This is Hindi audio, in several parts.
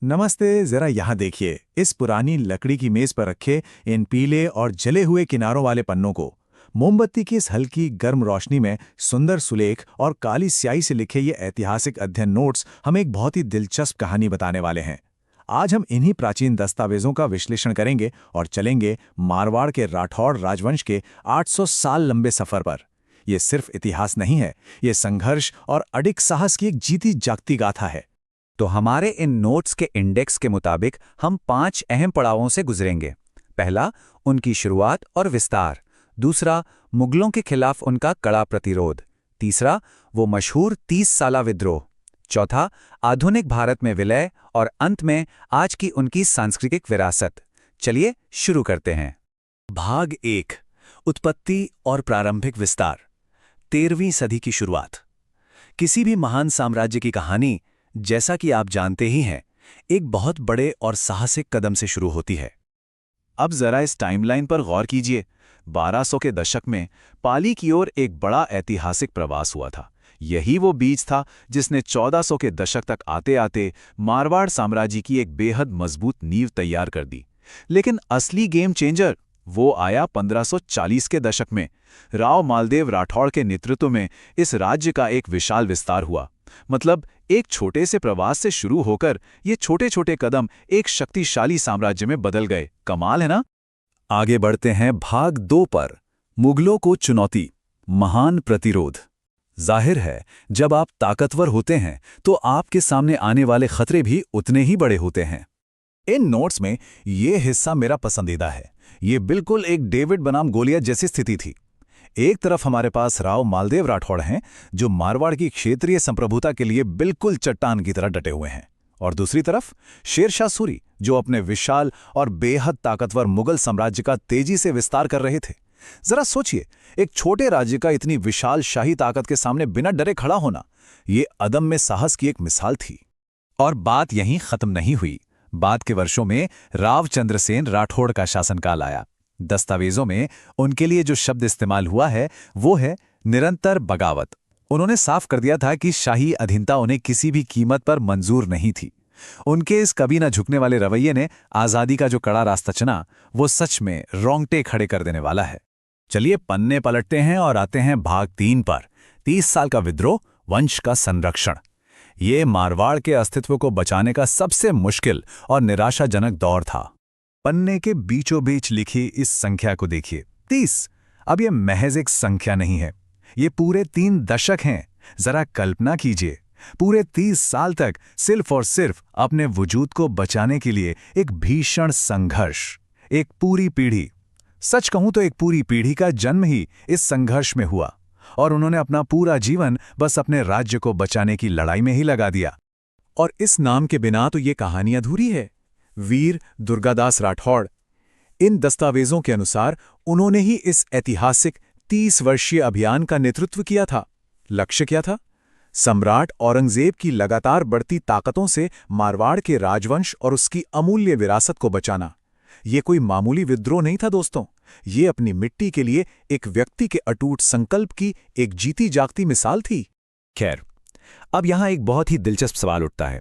नमस्ते। जरा यहाँ देखिए, इस पुरानी लकड़ी की मेज पर रखे इन पीले और जले हुए किनारों वाले पन्नों को। मोमबत्ती की इस हल्की गर्म रोशनी में सुंदर सुलेख और काली स्याही से लिखे ये ऐतिहासिक अध्ययन नोट्स हमें एक बहुत ही दिलचस्प कहानी बताने वाले हैं। आज हम इन्हीं प्राचीन दस्तावेजों का विश्लेषण करेंगे और चलेंगे मारवाड़ के राठौड़ राजवंश के 800 साल लंबे सफर पर। ये सिर्फ इतिहास नहीं है, ये संघर्ष और अडिग साहस की एक जीती जागती गाथा है। तो हमारे इन नोट्स के इंडेक्स के मुताबिक हम 5 अहम पड़ावों से गुजरेंगे। पहला, उनकी शुरुआत और विस्तार। दूसरा, मुगलों के खिलाफ उनका कड़ा प्रतिरोध। तीसरा, वो मशहूर 30 साला विद्रोह। चौथा, आधुनिक भारत में विलय। और अंत में आज की उनकी सांस्कृतिक विरासत। चलिए शुरू करते हैं। भाग 1, उत्पत्ति और प्रारंभिक विस्तार। 13वीं सदी की शुरुआत। किसी भी महान साम्राज्य की कहानी, जैसा कि आप जानते ही हैं, एक बहुत बड़े और साहसिक कदम से शुरू होती है। अब जरा इस टाइमलाइन पर गौर कीजिए। 1200 के दशक में पाली की ओर एक बड़ा ऐतिहासिक प्रवास हुआ था। यही वो बीज था जिसने 1400 के दशक तक आते आते मारवाड़ साम्राज्य की एक बेहद मजबूत नींव तैयार कर दी। लेकिन असली गेम चेंजर वो आया 1540 के दशक में। राव मालदेव राठौड़ के नेतृत्व में इस राज्य का एक विशाल विस्तार हुआ। मतलब एक छोटे से प्रवास से शुरू होकर ये छोटे छोटे कदम एक शक्तिशाली साम्राज्य में बदल गए। कमाल है ना। आगे बढ़ते हैं भाग 2 पर। मुगलों को चुनौती, महान प्रतिरोध। जाहिर है, जब आप ताकतवर होते हैं तो आपके सामने आने वाले खतरे भी उतने ही बड़े होते हैं। इन नोट्स में ये हिस्सा मेरा पसंदीदा है। ये बिल्कुल एक डेविड बनाम गोलियत जैसी स्थिति थी। एक तरफ हमारे पास राव मालदेव राठौड़ हैं, जो मारवाड़ की क्षेत्रीय संप्रभुता के लिए बिल्कुल चट्टान की तरह डटे हुए हैं, और दूसरी तरफ शेरशाह सूरी, जो अपने विशाल और बेहद ताकतवर मुगल साम्राज्य का तेजी से विस्तार कर रहे थे। जरा सोचिए, एक छोटे राज्य का इतनी विशाल शाही ताकत के सामने बिना डरे खड़ा होना, ये अदम्य साहस की एक मिसाल थी। और बात यहीं खत्म नहीं हुई। बाद के वर्षों में राव चंद्रसेन राठौड़ का शासनकाल आया। दस्तावेजों में उनके लिए जो शब्द इस्तेमाल हुआ है वो है निरंतर बगावत। उन्होंने साफ कर दिया था कि शाही अधीनता उन्हें किसी भी कीमत पर मंजूर नहीं थी। उनके इस कभी न झुकने वाले रवैये ने आज़ादी का जो कड़ा रास्ता चुना, वो सच में रोंगटे खड़े कर देने वाला है। चलिए पन्ने पलटते हैं और आते हैं भाग 3 पर। 30 साल का विद्रोह, वंश का संरक्षण। ये मारवाड़ के अस्तित्व को बचाने का सबसे मुश्किल और निराशाजनक दौर था। पन्ने के बीचों बीच लिखी इस संख्या को देखिए, 30। अब ये महज एक संख्या नहीं है, ये पूरे 3 दशक हैं। जरा कल्पना कीजिए, पूरे 30 साल तक सिर्फ और सिर्फ अपने वजूद को बचाने के लिए एक भीषण संघर्ष। एक पूरी पीढ़ी, सच कहूं तो एक पूरी पीढ़ी का जन्म ही इस संघर्ष में हुआ, और उन्होंने अपना पूरा जीवन बस अपने राज्य को बचाने की लड़ाई में ही लगा दिया। और इस नाम के बिना तो ये कहानी अधूरी है। वीर दुर्गादास राठौड़। इन दस्तावेजों के अनुसार उन्होंने ही इस ऐतिहासिक 30 वर्षीय अभियान का नेतृत्व किया था। लक्ष्य क्या था? सम्राट औरंगजेब की लगातार बढ़ती ताकतों से मारवाड़ के राजवंश और उसकी अमूल्य विरासत को बचाना। ये कोई मामूली विद्रोह नहीं था दोस्तों, ये अपनी मिट्टी के लिए एक व्यक्ति के अटूट संकल्प की एक जीती जागती मिसाल थी। खैर, अब यहां एक बहुत ही दिलचस्प सवाल उठता है।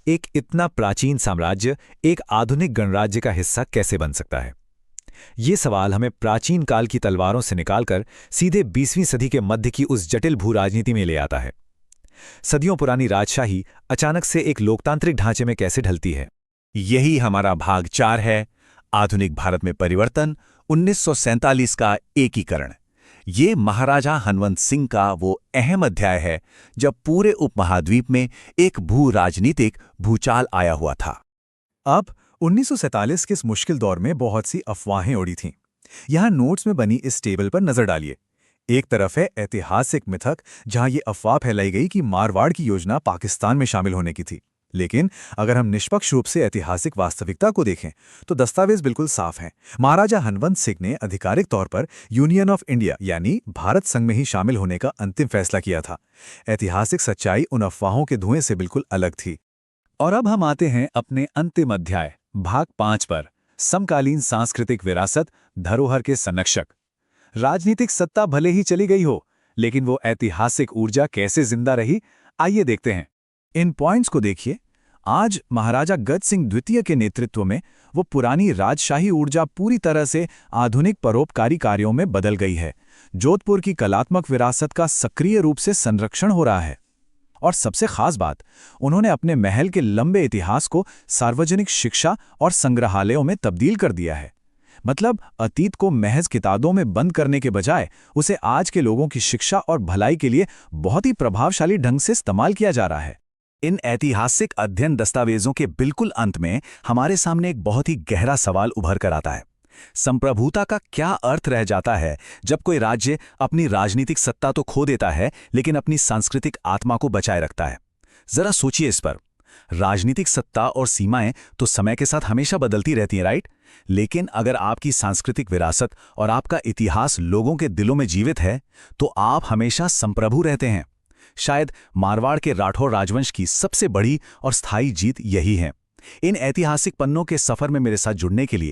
एक इतना प्राचीन साम्राज्य एक आधुनिक गणराज्य का हिस्सा कैसे बन सकता है? ये सवाल हमें प्राचीन काल की तलवारों से निकालकर सीधे 20वीं सदी के मध्य की उस जटिल भू राजनीति में ले आता है। सदियों पुरानी राजशाही अचानक से एक लोकतांत्रिक ढांचे में कैसे ढलती है? यही हमारा भाग 4 है, आधुनिक भारत में परिवर्तन, 1947 का एकीकरण। ये महाराजा हनवंत सिंह का वो अहम अध्याय है जब पूरे उपमहाद्वीप में एक भू राजनीतिक भूचाल आया हुआ था। अब 1947 के इस मुश्किल दौर में बहुत सी अफवाहें उड़ी थीं। यहां नोट्स में बनी इस टेबल पर नजर डालिए। एक तरफ है ऐतिहासिक मिथक, जहां ये अफवाह फैलाई गई कि मारवाड़ की योजना पाकिस्तान में शामिल होने की थी। लेकिन अगर हम निष्पक्ष रूप से ऐतिहासिक वास्तविकता को देखें तो दस्तावेज बिल्कुल साफ हैं। महाराजा हनवंत सिंह ने आधिकारिक तौर पर यूनियन ऑफ इंडिया यानी भारत संघ में ही शामिल होने का अंतिम फैसला किया था। ऐतिहासिक सच्चाई उन अफवाहों के धुएं से बिल्कुल अलग थी। और अब हम आते हैं अपने अंतिम अध्याय भाग 5 पर, समकालीन सांस्कृतिक विरासत, धरोहर के संरक्षक। राजनीतिक सत्ता भले ही चली गई हो, लेकिन वो ऐतिहासिक ऊर्जा कैसे जिंदा रही, आइए देखते हैं। इन पॉइंट्स को देखिए। आज महाराजा गज सिंह द्वितीय के नेतृत्व में वो पुरानी राजशाही ऊर्जा पूरी तरह से आधुनिक परोपकारी कार्यों में बदल गई है। जोधपुर की कलात्मक विरासत का सक्रिय रूप से संरक्षण हो रहा है। और सबसे खास बात, उन्होंने अपने महल के लंबे इतिहास को सार्वजनिक शिक्षा और संग्रहालयों में तब्दील कर दिया है। मतलब अतीत को महज किताबों में बंद करने के बजाय उसे आज के लोगों की शिक्षा और भलाई के लिए बहुत ही प्रभावशाली ढंग से इस्तेमाल किया जा रहा है। इन ऐतिहासिक अध्ययन दस्तावेजों के बिल्कुल अंत में हमारे सामने एक बहुत ही गहरा सवाल उभर कर आता है। संप्रभुता का क्या अर्थ रह जाता है जब कोई राज्य अपनी राजनीतिक सत्ता तो खो देता है लेकिन अपनी सांस्कृतिक आत्मा को बचाए रखता है? जरा सोचिए इस पर। राजनीतिक सत्ता और सीमाएं तो समय के साथ हमेशा बदलती रहती हैं, राइट? लेकिन अगर आपकी सांस्कृतिक विरासत और आपका इतिहास लोगों के दिलों में जीवित है तो आप हमेशा संप्रभु रहते हैं। शायद मारवाड़ के राठौर राजवंश की सबसे बड़ी और स्थायी जीत यही है। इन ऐतिहासिक पन्नों के सफर में मेरे साथ जुड़ने के लिए